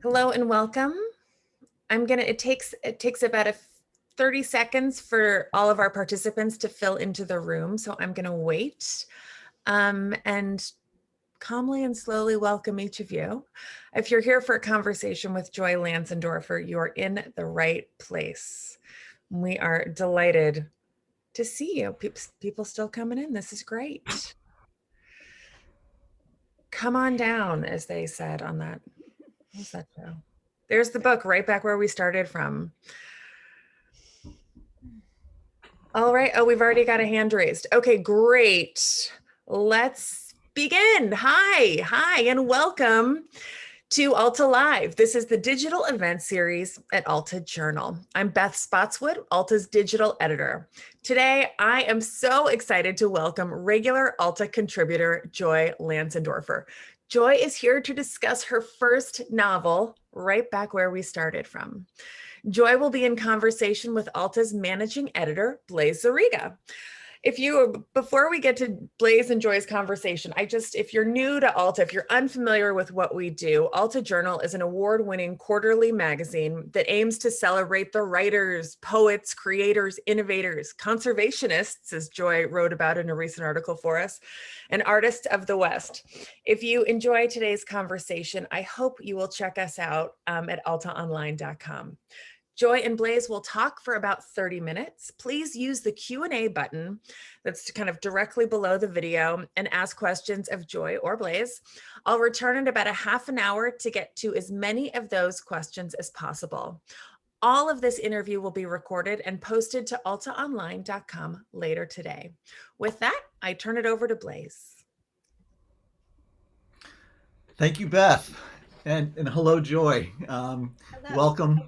Hello and welcome. It takes about 30 seconds for all of our participants to fill into the room. So I'm gonna wait and calmly and slowly welcome each of you. If you're here for a conversation with Joy Lanzendorfer, you are in the right place. We are delighted to see you. People still coming in. This is great. Come on down, as they said on that. What's that show? There's the book right back where we started from. All right. Oh, we've already got a hand raised. Okay, great. Let's begin. Hi, and welcome to Alta Live. This is the digital event series at Alta Journal. I'm Beth Spotswood, Alta's digital editor. Today, I am so excited to welcome regular Alta contributor Joy Lanzendorfer. Joy is here to discuss her first novel, right back where we started from. Joy will be in conversation with Alta's managing editor, Blaise Zariga. Before we get to Blaise and Joy's conversation, if you're new to Alta, if you're unfamiliar with what we do, Alta Journal is an award-winning quarterly magazine that aims to celebrate the writers, poets, creators, innovators, conservationists, as Joy wrote about in a recent article for us, and artists of the West. If you enjoy today's conversation, I hope you will check us out at altaonline.com. Joy and Blaise will talk for about 30 minutes. Please use the Q&A button that's kind of directly below the video and ask questions of Joy or Blaise. I'll return in about a half an hour to get to as many of those questions as possible. All of this interview will be recorded and posted to altaonline.com later today. With that, I turn it over to Blaise. Thank you, Beth, and hello, Joy. Hello. Welcome,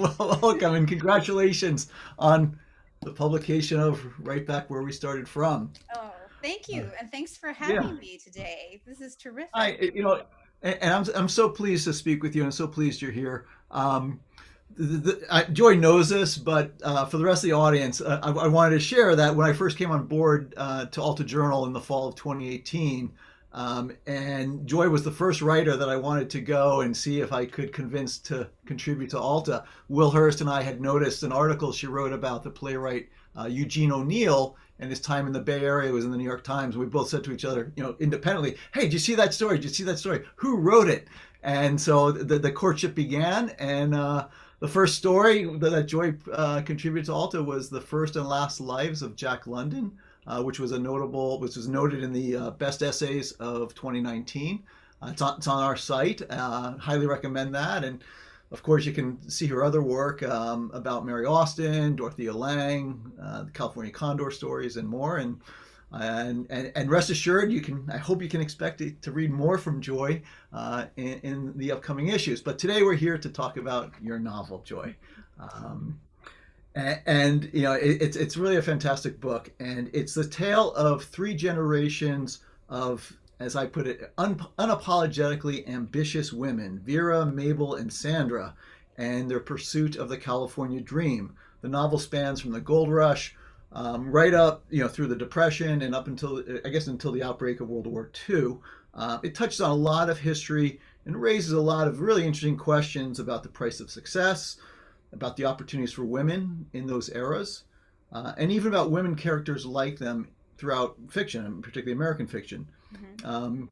welcome, and congratulations on the publication of Right Back Where We Started From. Oh, thank Uh, you. And thanks for yeah, having me today. This is I, terrific. and I'm so pleased to speak with you, and so pleased you're here. Joy knows this, but for the rest of the audience, I wanted to share that when I first came on board to Alta Journal in the fall of 2018, and Joy was the first writer that I wanted to go and see if I could convince to contribute to Alta. Will Hurst and I had noticed an article she wrote about the playwright Eugene O'Neill and his time in the Bay Area. It was in the New York Times. We both said to each other, independently, "Hey, did you see that story? Did you see that story? Who wrote it?" And so the courtship began, and the first story that Joy contributed to Alta was The First and Last Lives of Jack London, which was noted in the best essays of 2019. It's on our site. Highly recommend that. And of course, you can see her other work about Mary Austin, Dorothea Lange, the California Condor stories, and more. And rest assured, I hope you can expect to read more from Joy in the upcoming issues. But today we're here to talk about your novel, Joy. Um, it's really a fantastic book, and it's the tale of three generations of, as I put it, unapologetically ambitious women: Vera, Mabel, and Sandra, and their pursuit of the California dream. The novel spans from the gold rush right up, through the Depression and up until, I guess, until the outbreak of World War II. It touches on a lot of history and raises a lot of really interesting questions about the price of success, about the opportunities for women in those eras, and even about women characters like them throughout fiction, and particularly American fiction. Mhm. Um,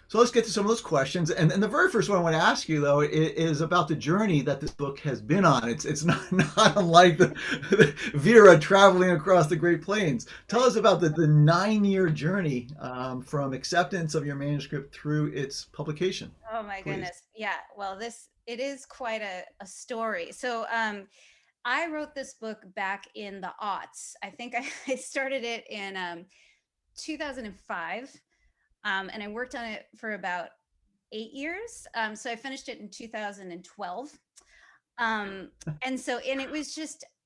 so let's get to some of those questions. And the very first one I want to ask you, though, is about the journey that this book has been on. It's not unlike the Vera traveling across the Great Plains. Tell Right. us about the 9-year journey from acceptance of your manuscript through its publication, Oh my please. goodness. Yeah. Well, it is quite a story. So I wrote this book back in the aughts. I think I started it in 2005. And I worked on it for about 8 years. So I finished it in 2012. Um, and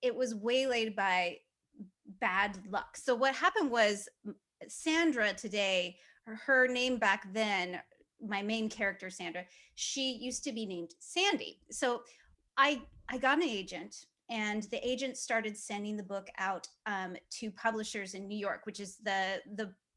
it was waylaid by bad luck. So what happened was Sandra today, her name back then, my main character Sandra, she used to be named Sandy. So I got an agent, and the agent started sending the book out to publishers in New York, which is the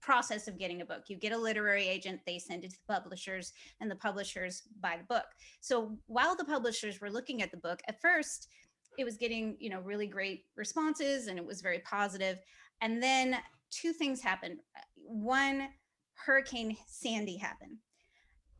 process of getting a book. You get a literary agent, they send it to the publishers, and the publishers buy the book. So while the publishers were looking at the book, at first it was getting, really great responses and it was very positive. And then two things happened. One, Hurricane Sandy happened,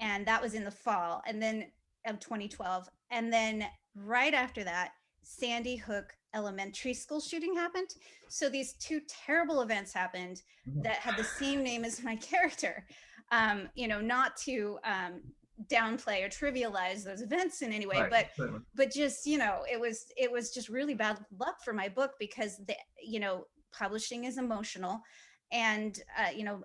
and that was in the fall, and then of 2012. And then right after that, Sandy Hook Elementary School shooting happened. So these two terrible events happened that had the same name as my character. Not to downplay or trivialize those events in any way, Right. but just it was just really bad luck for my book, because publishing is emotional, and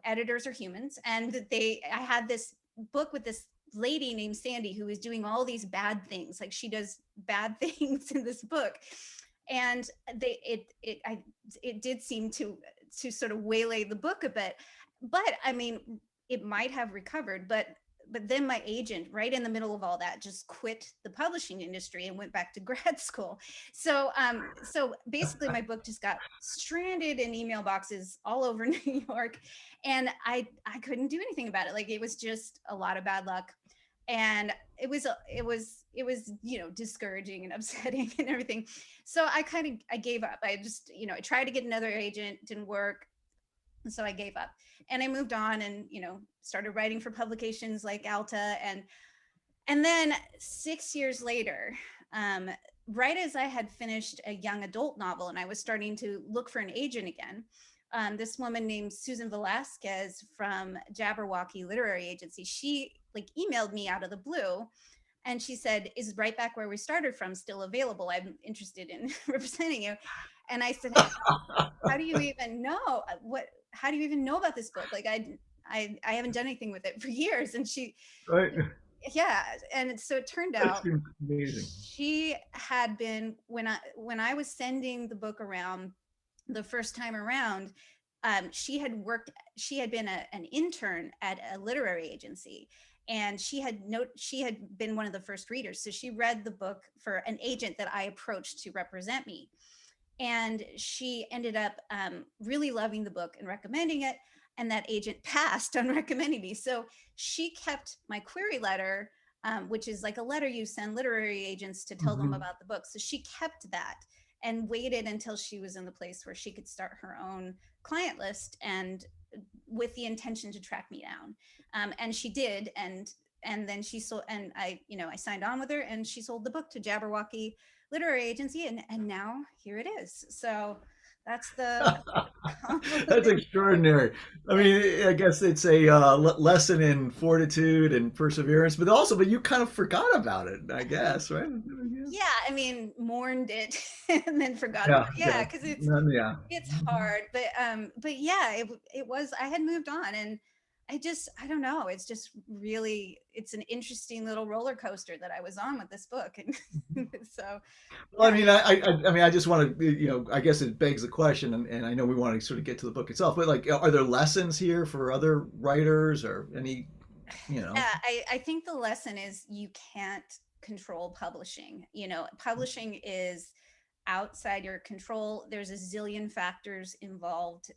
editors are humans, and I had this book with this lady named Sandy who is doing all these bad things. Like, she does bad things in this book. And it did seem to sort of waylay the book a bit. But I mean, it might have recovered, but then my agent, right in the middle of all that, just quit the publishing industry and went back to grad school. So basically my book just got stranded in email boxes all over New York, and I couldn't do anything about it. Like, it was just a lot of bad luck, and it was discouraging and upsetting and everything. So I gave up. I just I tried to get another agent, didn't work. So I gave up, and I moved on, and started writing for publications like Alta, and then 6 years later, right as I had finished a young adult novel and I was starting to look for an agent again, this woman named Susan Velasquez from Jabberwocky Literary Agency, she emailed me out of the blue, and she said, "Is Right Back Where We Started From still available? I'm interested in representing you." And I said, "How do you even know how do you even know about this book? Like, I haven't done anything with it for years." And she, Right. yeah. And so it turned That out seems amazing. she had been, when I was sending the book around the first time around, she had been an intern at a literary agency, and she had been one of the first readers. So she read the book for an agent that I approached to represent me. And she ended up really loving the book and recommending it. And that agent passed on recommending me. So she kept my query letter, which is like a letter you send literary agents to tell them about the book. So she kept that and waited until she was in the place where she could start her own client list, and with the intention to track me down. And she did. And then she sold, and I signed on with her, and she sold the book to Jabberwocky Literary Agency, and now here it is. So that's the That's extraordinary. I mean, I guess it's a lesson in fortitude and perseverance, but you kind of forgot about it, I guess, right? Yeah, I mean, mourned it and then forgot Yeah, about it. yeah, Yeah, because yeah. it's hard, but yeah, it was. I had moved on, and I don't know. It's just really, it's an interesting little roller coaster that I was on with this book, and so Well, I yeah. mean, I just want to, I guess it begs the question, and I know we want to sort of get to the book itself, but like, are there lessons here for other writers or any, Yeah, I think the lesson is you can't control publishing. Publishing is outside your control. There's a zillion factors involved,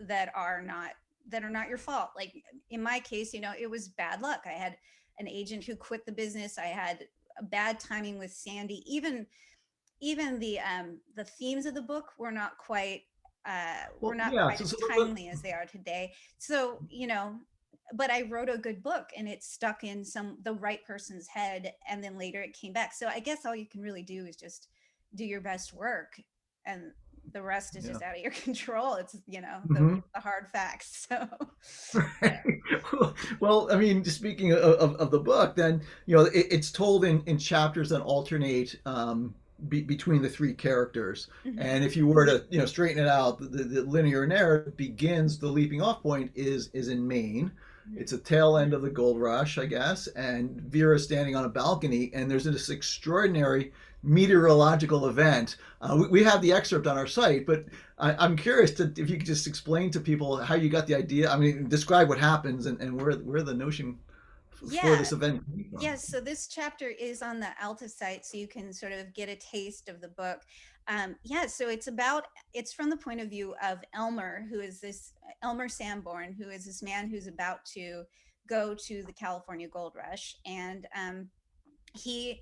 that are not your fault. Like in my case, it was bad luck. I had an agent who quit the business. I had a bad timing with Sandy. Even the themes of the book were not quite well, yeah. as timely as they are today. So but I wrote a good book, and it stuck in the right person's head, and then later it came back. So I guess all you can really do is just do your best work, and the rest is just out of your control. It's the hard facts. So Well, I mean, speaking of the book, then it's told in chapters that alternate between the three characters. And if you were to straighten it out, the linear narrative begins. The leaping off point is in Maine. It's a tail end of the gold rush, I guess, and Vera's standing on a balcony, and there's this extraordinary meteorological event. We have the excerpt on our site, but I'm curious if you could just explain to people how you got the idea. I mean, describe what happens and where the notion for this event came from. Yes, so this chapter is on the Alta site, so you can sort of get a taste of the book. Yeah, so it's from the point of view of Elmer, who is this Elmer Sanborn, who is this man who's about to go to the California gold rush. And he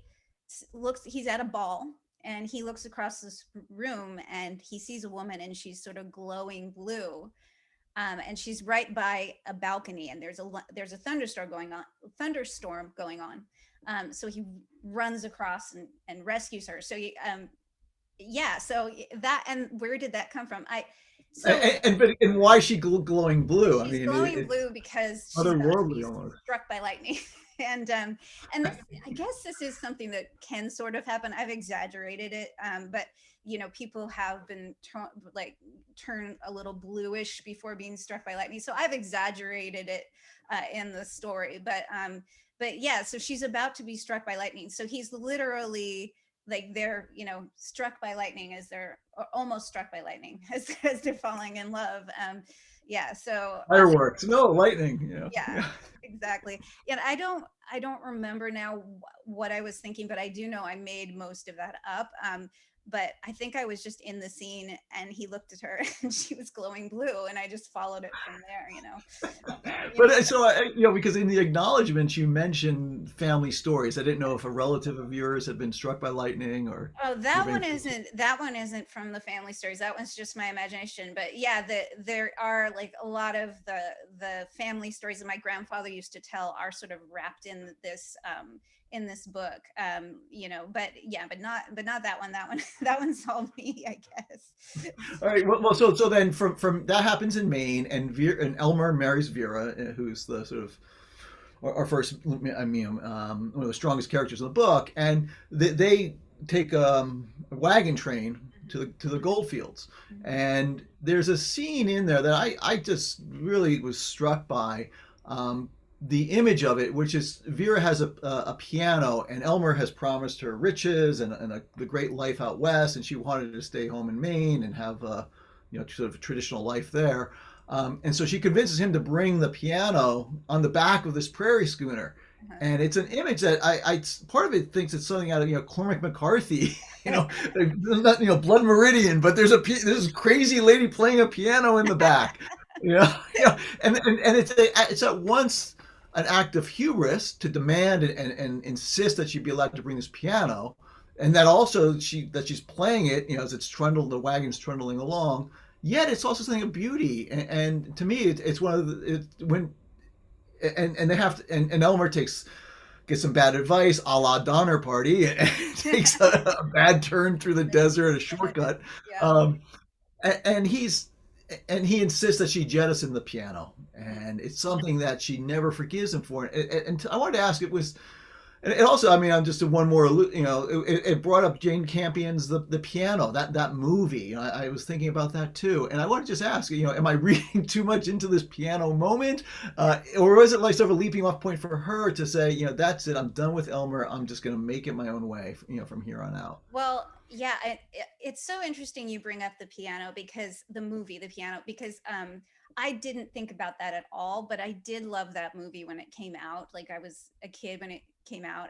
he's at a ball, and he looks across this room, and he sees a woman, and she's sort of glowing blue. And she's right by a balcony, and there's a thunderstorm going on. So he runs across and rescues her. So yeah, so that, and where did that come from? So And why is she glowing blue? I she's mean, glowing blue because she's about to be otherworldly almost. struck by lightning. And this, I guess this is something that can sort of happen. I've exaggerated it, but people have been turn a little bluish before being struck by lightning, so I've exaggerated it in the story. But yeah, so she's about to be struck by lightning, so he's literally like they're struck by lightning as they're or almost struck by lightning as they're falling in love. Yeah, so Fireworks, no lightning. yeah, exactly. And I don't remember now what I was thinking, but I do know I made most of that up. But I think I was just in the scene, and he looked at her and she was glowing blue, and I just followed it from there. But because in the acknowledgments you mentioned family stories. I didn't know if a relative of yours had been struck by lightning or. Oh, that one isn't from the family stories. That one's just my imagination. But yeah, there are like a lot of the family stories that my grandfather used to tell are sort of wrapped in this book. But yeah, but not that one. That one that one's all me, I guess. All right. Well, so then from that happens in Maine, and Elmer marries Vera, who's the sort of our first, I mean, one of the strongest characters in the book, and they take a wagon train to the gold fields, and there's a scene in there that I just really was struck by. The image of it, which is Vera has a piano, and Elmer has promised her riches and the great life out west, and she wanted to stay home in Maine and have a sort of a traditional life there. And so she convinces him to bring the piano on the back of this prairie schooner. And it's an image that I part of it thinks it's something out of Cormac McCarthy, not Blood Meridian, but there's this crazy lady playing a piano in the back, and it's at once an act of hubris to demand and insist that she be allowed to bring this piano, and that also she's playing it, as the wagon's trundling along. Yet it's also something of beauty, and to me, it's one of the when and they have to, and Elmer gets some bad advice, a la Donner Party, and takes a bad turn through the desert, a shortcut. Yeah. And he insists that she jettison the piano, and it's something that she never forgives him for. And I wanted to ask, and also, I mean, I'm just one more, it brought up Jane Campion's the piano, that movie. I was thinking about that too, and I want to just ask, am I reading too much into this piano moment, or was it like sort of a leaping off point for her to say, that's it, I'm done with Elmer, I'm just going to make it my own way, from here on out? Well, yeah, it's so interesting you bring up the piano, because the piano, because I didn't think about that at all, but I did love that movie when it came out. Like, I was a kid when it came out,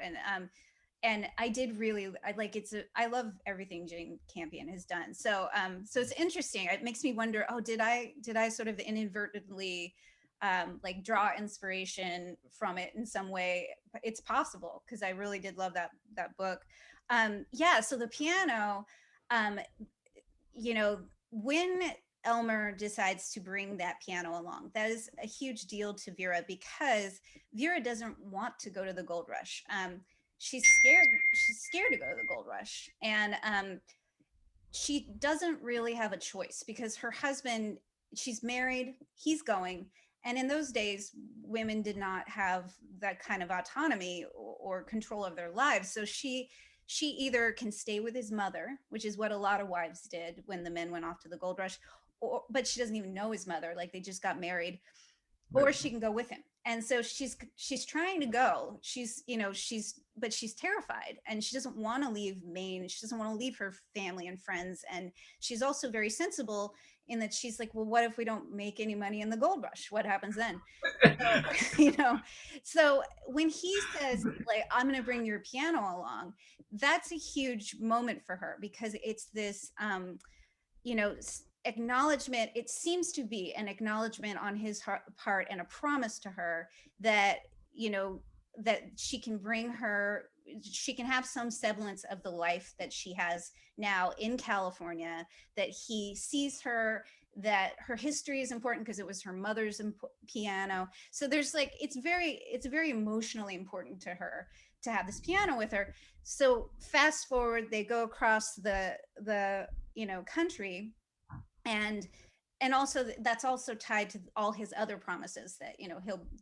and I did really, I love everything Jane Campion has done. So it's interesting. It makes me wonder, did I sort of inadvertently like draw inspiration from it in some way? It's possible, because I really did love that book. Yeah, so the piano, when Elmer decides to bring that piano along, that is a huge deal to Vera, because Vera doesn't want to go to the gold rush. She's scared to go to the gold rush, and she doesn't really have a choice, because her husband, she's married, he's going, and in those days women did not have that kind of autonomy or control of their lives. So she either can stay with his mother, which is what a lot of wives did when the men went off to the gold rush, but she doesn't even know his mother, like they just got married, or she can go with him. And so she's trying to go. But she's terrified, and she doesn't want to leave Maine. She doesn't want to leave her family and friends. And she's also very sensible in that she's like, well, what if we don't make any money in the gold rush? What happens then? So, so when he says, like, I'm going to bring your piano along, that's a huge moment for her, because it's this, acknowledgement. It seems to be an acknowledgement on his part, and a promise to her that, that she can have some semblance of the life that she has now in California, that he sees her, that her history is important because it was her mother's piano. So there's like, it's very emotionally important to her to have this piano with her. So fast forward, they go across the country, and also that's also tied to all his other promises that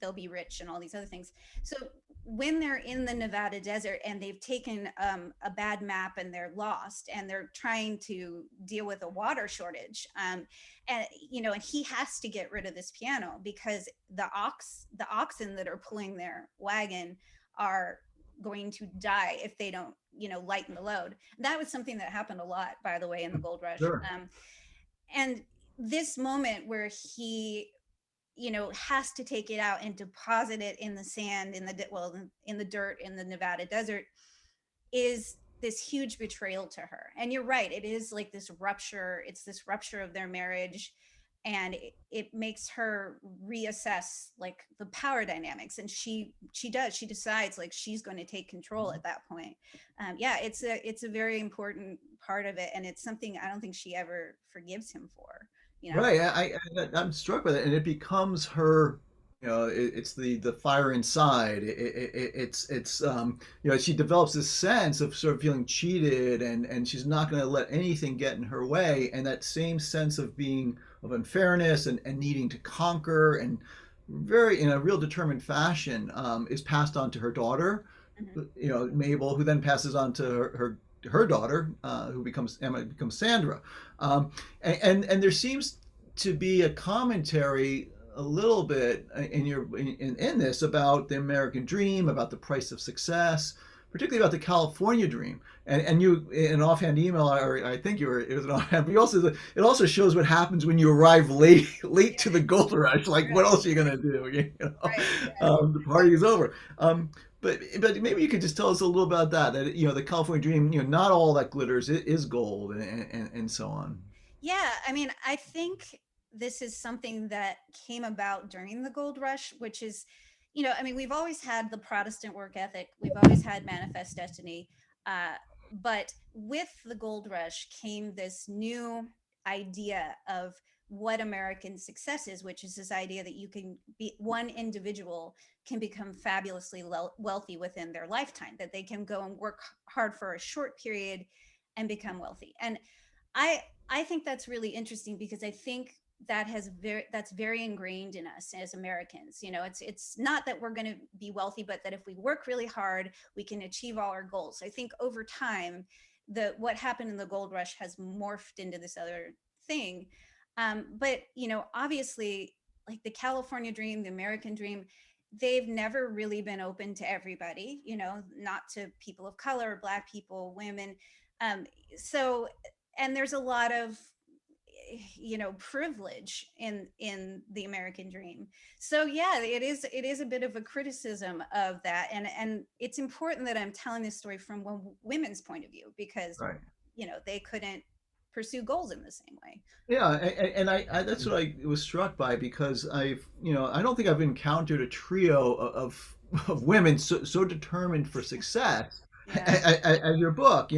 they'll be rich and all these other things. So when they're in the Nevada desert and they've taken a bad map and they're lost and they're trying to deal with a water shortage, and and he has to get rid of this piano because the oxen that are pulling their wagon are going to die if they don't lighten the load. That was something that happened a lot, by the way, in the gold rush. Sure. And this moment where he has to take it out and deposit it in the sand, in the dirt in the Nevada desert, is this huge betrayal to her. And you're right, it is like this rupture. It's this rupture of their marriage, and it makes her reassess like the power dynamics. And she decides like she's going to take control at that point. It's a very important part of it, and it's something I don't think she ever forgives him for. Right. I'm struck with it, and it becomes her. It's the fire inside. She develops this sense of sort of feeling cheated, and she's not going to let anything get in her way, and that same sense of being of unfairness and needing to conquer, and very in a real determined fashion, is passed on to her daughter, Mabel, who then passes on to her daughter, who becomes Emma, becomes Sandra, and there seems to be a commentary a little bit in this about the American dream, about the price of success, particularly about the California dream. And you, in an offhand email, or I think it was an offhand, but it also shows what happens when you arrive late to the gold rush. Like, what else are you gonna do? The party is over. But maybe you could just tell us a little about that the California dream, not all that glitters is gold, and so on. Yeah, I mean, I think this is something that came about during the gold rush, which is, I mean, we've always had the Protestant work ethic, we've always had manifest destiny, but with the gold rush came this new idea of what American success is, which is this idea that you can be one individual can become fabulously wealthy within their lifetime, that they can go and work hard for a short period and become wealthy. And I think that's really interesting, because I think that's very ingrained in us as Americans. It's not that we're going to be wealthy, but that if we work really hard, we can achieve all our goals. I think over time, what happened in the gold rush has morphed into this other thing. But obviously, like the California dream, the American dream, they've never really been open to everybody. Not to people of color, Black people, women. So, and there's a lot of privilege in the American dream. So yeah, it is a bit of a criticism of that, and it's important that I'm telling this story from women's point of view, because Right. they couldn't pursue goals in the same way. Yeah, and I that's what I was struck by, because I don't think I've encountered a trio of women so determined for success as your book,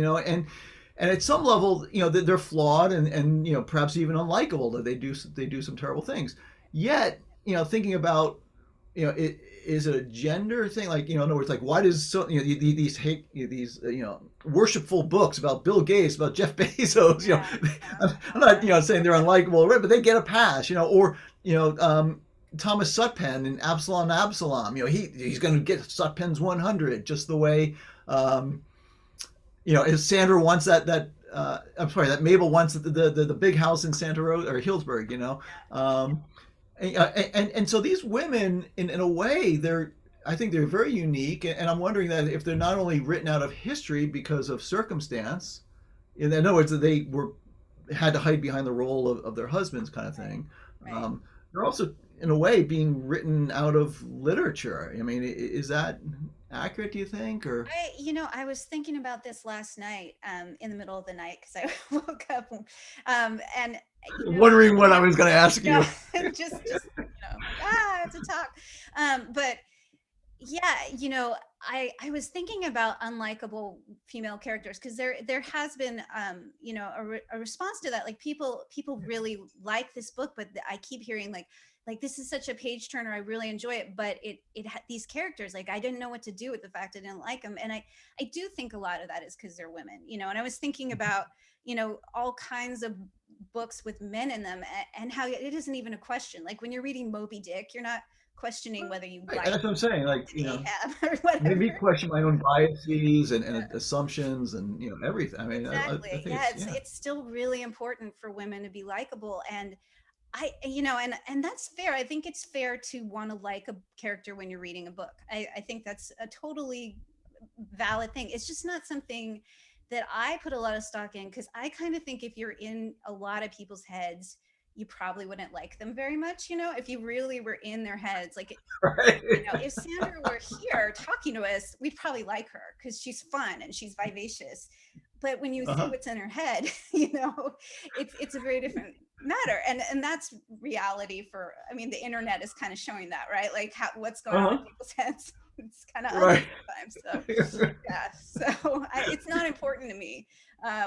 and at some level, they're flawed and perhaps even unlikable, that they do some terrible things. Yet, thinking about, is it a gender thing? Like, in other words, like, why does these worshipful books about Bill Gates, about Jeff Bezos, I'm not saying they're unlikable, right? But they get a pass, or Thomas Sutpen and Absalom, he's going to get Sutpen's 100, just the way. As Sandra wants that Mabel wants the big house in Santa Rosa or Hillsburg, and so these women, in a way, I think they're very unique, and I'm wondering that if they're not only written out of history because of circumstance, in other words, that they had to hide behind the role of their husbands, kind of Right. thing. Right. They're also, in a way, being written out of literature. I mean, is that accurate, do you think? Or I was thinking about this last night, in the middle of the night because I woke up, and wondering what I was going to ask yeah, you? just like I have to talk, but yeah, I was thinking about unlikable female characters because there has been a response to that. Like people really like this book, but I keep hearing like this is such a page turner. I really enjoy it, but it had these characters, like I didn't know what to do with the fact I didn't like them, and I do think a lot of that is because they're women, and I was thinking about all kinds of books with men in them, and how it isn't even a question. Like when you're reading Moby Dick, you're not questioning whether you Right, like that's what I'm saying. Like, Ahab or whatever. maybe question my own biases and assumptions and everything. I mean, I Exactly. think Yeah, it's it's yeah. it's still really important for women to be likable, and and that's fair. I think it's fair to want to like a character when you're reading a book. I think that's a totally valid thing. It's just not something that I put a lot of stock in because I kind of think if you're in a lot of people's heads, you probably wouldn't like them very much. If you really were in their heads, like Right. if Sandra were here talking to us, we'd probably like her because she's fun and she's vivacious. But when you see Uh-huh. what's in her head, it's a very different matter. And that's reality for, I mean, the internet is kind of showing that, right? Like what's going on in Uh-huh. people's heads. It's kind of ugly Right. sometimes. So yeah, so it's not important to me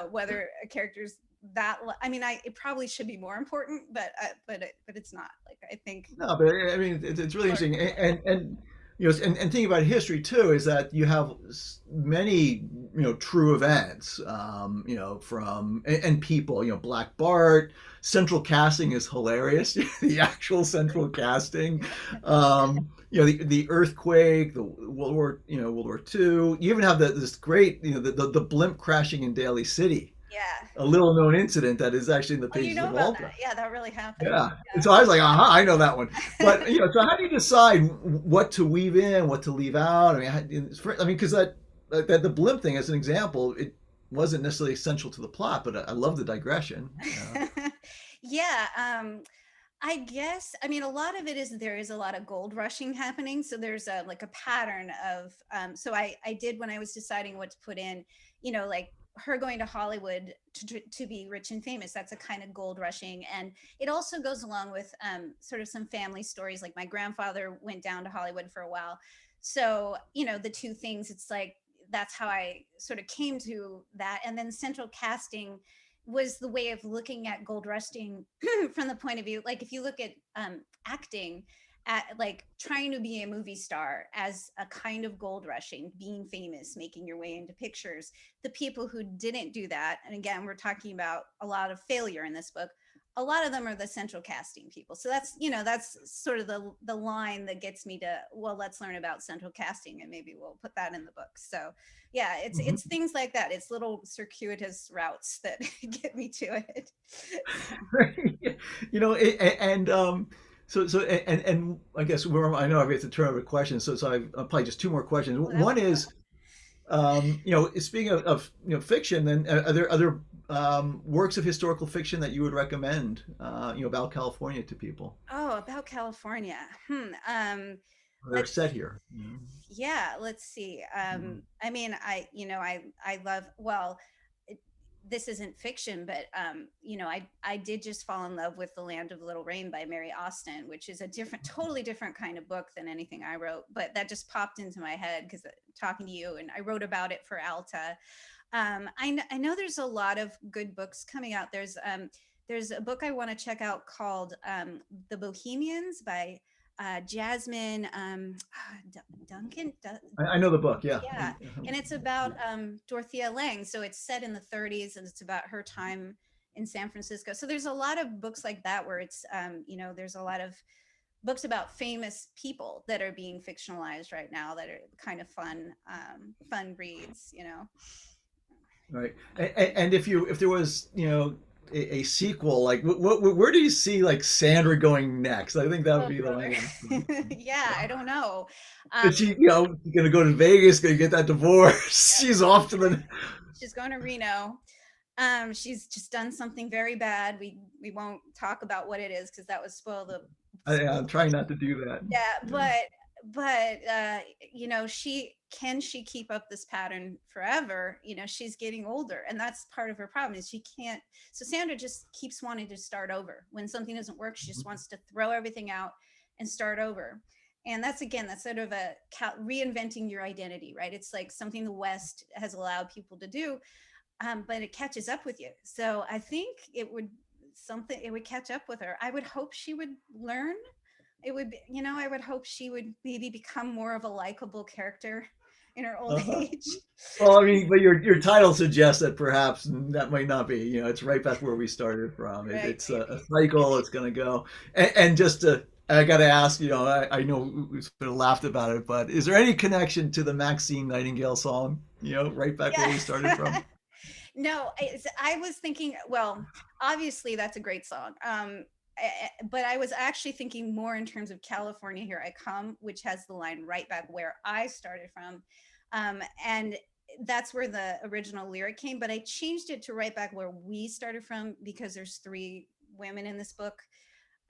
whether a character's I mean, it probably should be more important, but it's not. Like I think No, but I mean, it's really people are interesting, people are and and thinking about history too is that you have many true events, from and people, Black Bart, central casting is hilarious, the actual central casting, the earthquake, the World War II. You even have this great, the blimp crashing in Daly City, yeah. a little known incident that is actually in the Oh, you pages know of about that? Alta. Yeah, that really happened. Yeah. And so I was like, aha, I know that one. But so how do you decide what to weave in, what to leave out? I mean, because the blimp thing, as an example, it wasn't necessarily essential to the plot, but I love the digression. Yeah. Yeah, I guess, I mean, a lot of it is there is a lot of gold rushing happening. So there's like a pattern of, so I did when I was deciding what to put in, like her going to Hollywood to be rich and famous. That's a kind of gold rushing. And it also goes along with sort of some family stories. Like my grandfather went down to Hollywood for a while. So, the two things, it's like, that's how I sort of came to that. And then central casting was the way of looking at gold rushing from the point of view, like if you look at acting at like trying to be a movie star as a kind of gold rushing, being famous, making your way into pictures. The people who didn't do that, and again, we're talking about a lot of failure in this book, a lot of them are the central casting people. So that's sort of the line that gets me to, well, let's learn about central casting and maybe we'll put that in the book. So yeah, it's Mhm. things like that. It's little circuitous routes that get me to it. And and I guess I know I've got to turn over questions, so I'll probably just two more questions. Well, that One was is, speaking of fiction, then are there other works of historical fiction that you would recommend, about California to people? oh, about California. They're Let's set here. Yeah, let's see. I mean, I love, well, it, this isn't fiction, but I did just fall in love with The Land of Little Rain by Mary Austin, which is a totally different kind of book than anything I wrote, but that just popped into my head because talking to you, and I wrote about it for Alta. I know there's a lot of good books coming out. There's a book I want to check out called The Bohemians by Jasmine Duncan. I know the book, yeah. Yeah, and it's about Dorothea Lange. So it's set in the 30s, and it's about her time in San Francisco. So there's a lot of books like that where it's there's a lot of books about famous people that are being fictionalized right now that are kind of fun reads. Right. And if there was, a sequel, like where do you see like Sandra going next? I think that would Oh be the brother. lane. Yeah, I don't know. Is she, gonna go to Vegas, gonna get that divorce? She's off to the She's going to Reno. She's just done something very bad. We won't talk about what it is because that would spoil the I'm trying not to do that. yeah, Yeah. but you know, she keep up this pattern forever? You know, she's getting older, and that's part of her problem is she can't. So Sandra just keeps wanting to start over. When something doesn't work, she just wants to throw everything out and start over. And that's, again, that's sort of a reinventing your identity, right? It's like something the West has allowed people to do, but it catches up with you. So I think it would catch up with her. I would hope she would learn. It would be, you know, I would hope she would maybe become more of a likable character in her old Uh-huh. age. Well, I mean, but your title suggests that perhaps that might not be. It's right back where we started from. Right, It's a maybe. cycle. It's going to go. And just I got to ask. I know we sort of laughed about it, but is there any connection to the Maxine Nightingale song? Right back where we started Yeah. from. No, I was thinking, well, obviously that's a great song. But I was actually thinking more in terms of California Here I Come, which has the line right back where I started from. And that's where the original lyric came, but I changed it to right back where we started from because there's three women in this book.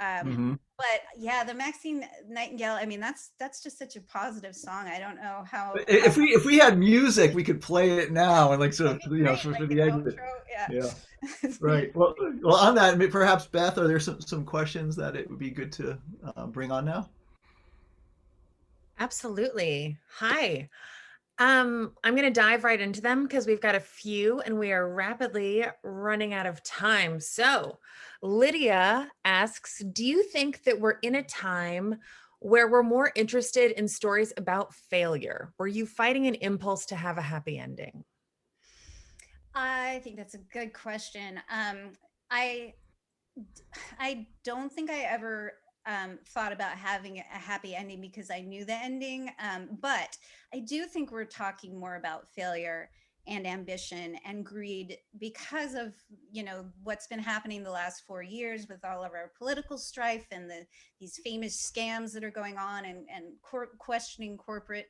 Hmm. But yeah, the Maxine Nightingale, I mean, that's just such a positive song. I don't know how If we had music, we could play it now and like sort it'd of be great, for like the an exit. outro. Yeah. Yeah. Right. Well, on that, perhaps Beth, are there some questions that it would be good to bring on now? Absolutely. Hi. I'm going to dive right into them because we've got a few and we are rapidly running out of time. So, Lydia asks, do you think that we're in a time where we're more interested in stories about failure? Were you fighting an impulse to have a happy ending? I think that's a good question. I I don't think I ever thought about having a happy ending because I knew the ending. But I do think we're talking more about failure and ambition and greed because of what's been happening the last 4 years with all of our political strife and these famous scams that are going on and questioning corporate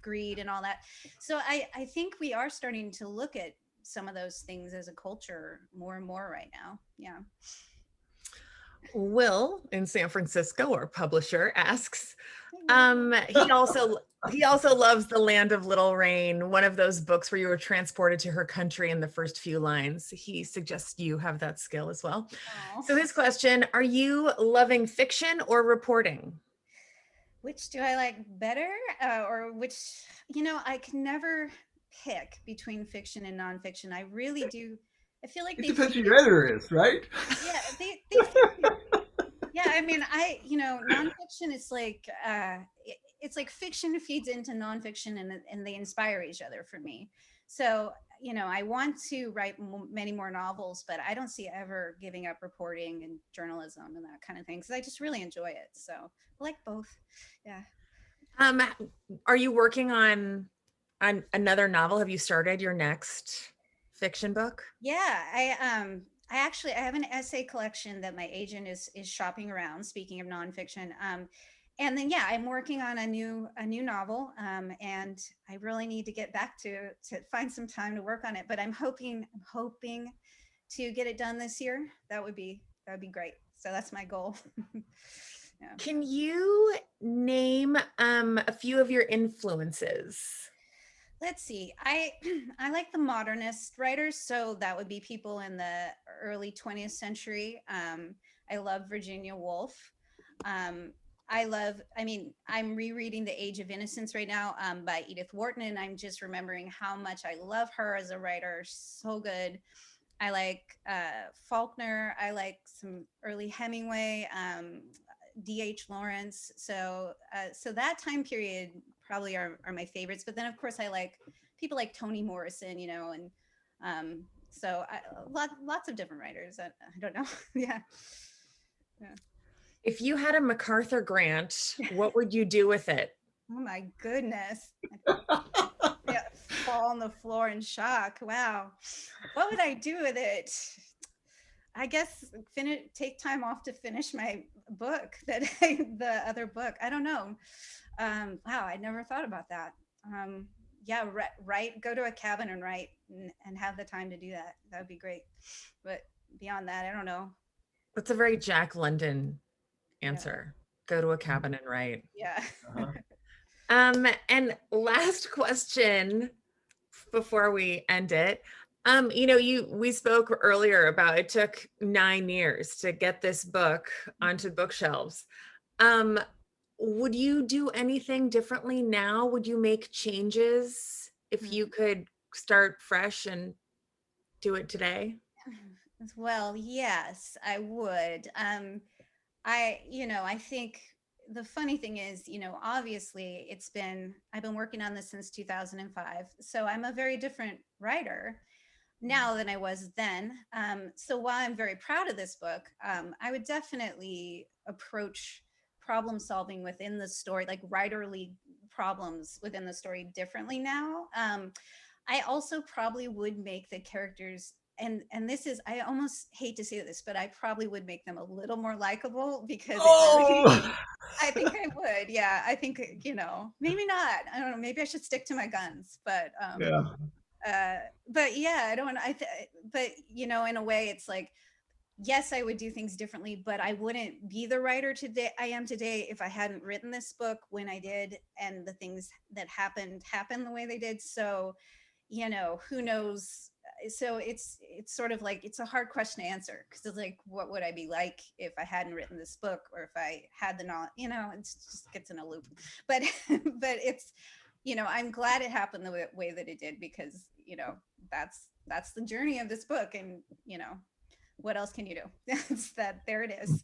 greed and all that. So I think we are starting to look at some of those things as a culture more and more right now. Yeah. Will in San Francisco, our publisher, asks, Hey, Will. he also loves The Land of Little Rain, one of those books where you were transported to her country in the first few lines. He suggests you have that skill as well. Oh, So his question, are you loving fiction or reporting? which do I like better? Or which, I can never pick between fiction and nonfiction. I really do. I feel like It they depends feed who your in. editor is, right? Yeah, they feed. Yeah, I mean, nonfiction is like, it's like fiction feeds into nonfiction and they inspire each other for me. So, I want to write many more novels, but I don't see ever giving up reporting and journalism and that kind of thing because I just really enjoy it. So I like both. Yeah. Um, are you working on another novel? Have you started your next fiction book? Yeah, I have an essay collection that my agent is shopping around. Speaking of nonfiction, and then yeah, I'm working on a new novel, and I really need to get back to find some time to work on it. But I'm hoping to get it done this year. That would be great. So that's my goal. Yeah. Can you name a few of your influences? Let's see. I I like the modernist writers, so that would be people in the early 20th century. I love Virginia Woolf. Um, I'm rereading The Age of Innocence right now, by Edith Wharton, and I'm just remembering how much I love her as a writer. So good. I like Faulkner. I like some early Hemingway, D.H. Lawrence. So that time period probably are my favorites. But then, of course, I like people like Toni Morrison, and lots of different writers. I don't know. Yeah. Yeah. If you had a MacArthur grant, what would you do with it? Oh my goodness. Yeah, fall on the floor in shock. Wow. What would I do with it? I guess take time off to finish my book the other book. I don't know. Wow, I never thought about that. yeah, write, go to a cabin and write, and have the time to do that. That would be great. But beyond that, I don't know. That's a very Jack London Yeah. answer. Go to a cabin and write. Yeah. Uh-huh. And last question before we end it. We spoke earlier about it took 9 years to get this book onto bookshelves. Um, would you do anything differently now? Would you make changes if you could start fresh and do it today? Well, yes, I would. I think the funny thing is, obviously I've been working on this since 2005. So I'm a very different writer now than I was then. So while I'm very proud of this book, I would definitely approach problem solving within the story, like writerly problems within the story, differently now. I also probably would make the characters, and this is, I almost hate to say this, but I probably would make them a little more likable, because it really, Oh, I think I would. Yeah, I think, maybe not. I don't know. Maybe I should stick to my guns, yeah. but yeah, I don't. But in a way, it's like, yes, I would do things differently, but I wouldn't be the writer today I am today if I hadn't written this book when I did, and the things that happened the way they did. So, who knows? So it's sort of like, it's a hard question to answer, because it's like, what would I be like if I hadn't written this book, or if I had the knowledge? It just gets in a loop. But but it's, I'm glad it happened the way that it did, because that's the journey of this book, and what else can you do? It's that, there it is.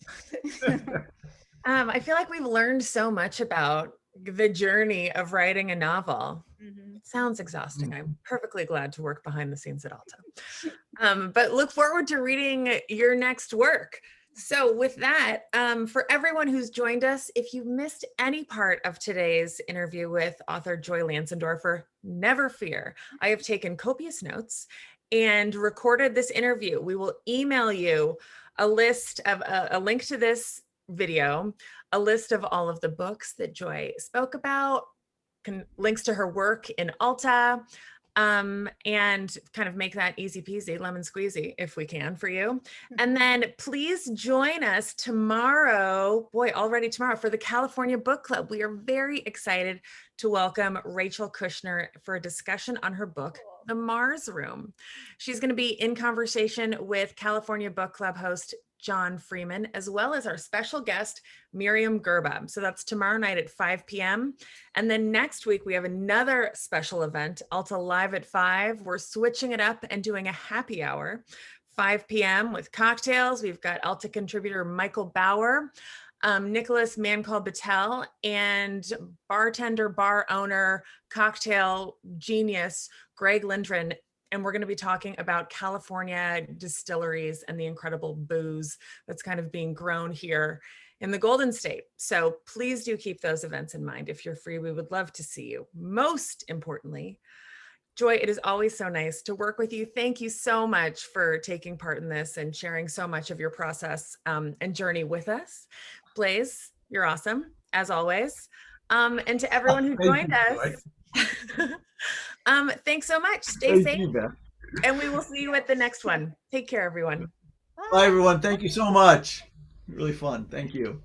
I feel like we've learned so much about the journey of writing a novel. Mhm. It sounds exhausting. I'm perfectly glad to work behind the scenes at Alta. But look forward to reading your next work. So with that, for everyone who's joined us, if you missed any part of today's interview with author Joy Lanzendorfer, never fear. I have taken copious notes and recorded this interview. We will email you a list of a link to this video, a list of all of the books that Joy spoke about, links to her work in Alta, and kind of make that easy peasy, lemon squeezy, if we can, for you. And then please join us tomorrow, already tomorrow, for the California Book Club. We are very excited to welcome Rachel Kushner for a discussion on her book, The Mars Room. She's going to be in conversation with California Book Club host John Freeman, as well as our special guest, Miriam Gerba. So that's tomorrow night at 5 p.m. And then next week, we have another special event, Alta Live at 5. We're switching it up and doing a happy hour, 5 p.m. with cocktails. We've got Alta contributor Michael Bauer, Nicholas Man Called Battelle, and bartender, bar owner, cocktail genius, Greg Lindgren. And we're going to be talking about California distilleries and the incredible booze that's kind of being grown here in the Golden State. So please do keep those events in mind. If you're free, we would love to see you. Most importantly, Joy, it is always so nice to work with you. Thank you so much for taking part in this and sharing so much of your process and journey with us. Blaze, you're awesome, as always. And to everyone who joined us, thanks so much. Stay safe. And we will see you at the next one. Take care, everyone. Bye, everyone. Thank you so much. Really fun. Thank you.